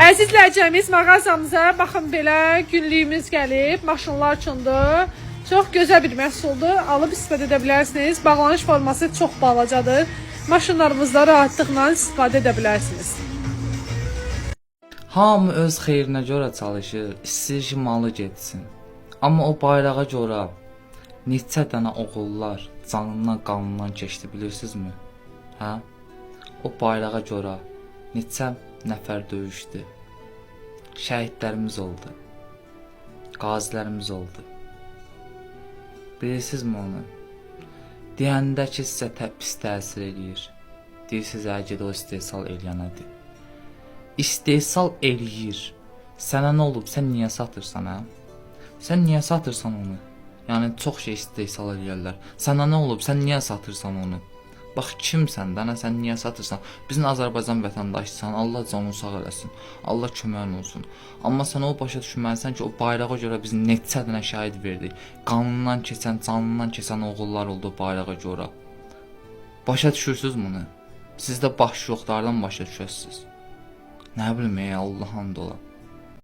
Əzizləyicimiz mağazamıza baxın belə günlüyümüz gəlib, maşınlar üçündür. Çox gözəl bir məhsuldur, alıb istifadə edə bilərsiniz. Bağlanış forması çox balacadır. Maşınlarımızda rahatlıqla istifadə edə bilərsiniz. Hamı öz xeyrinə görə çalışır, istəyir ki, malı getsin. Amma o bayrağa görə neçə dənə oğullar canından, qanından keçdi, bilirsinizmi? Hə? O bayrağa görə neçə nəfər döyüşdü. Şəhidlərimiz oldu. Qazilərimiz oldu. Bilirsinizmi onu? Deyəndə ki, sizə pis təsir eləyir. Deyirsiniz, əgər o istehsal eləyənədir. İstehsal eləyir. Sənə nə olub? Sən niyə satırsan, hə? Sən niyə satırsan onu? Yəni, çox şey istehsal eləyərlər. Sənə nə olub? Sən niyə satırsan onu? Bax, kimsən də, sən niyə satırsan? Bizim Azərbaycan vətəndaşsan, Allah canını sağ eləsin. Allah köməyin olsun. Amma sən o başa düşməlisən ki, o bayrağa görə biz neçə dənə şəhid verdik. Qanından keçən, canından keçən oğullar oldu bayrağa görə. Başa düşürsünüz bunu? Sizdə baş yoxlardan başa düşürsünüz. Nə bilim, Allah'ın dola.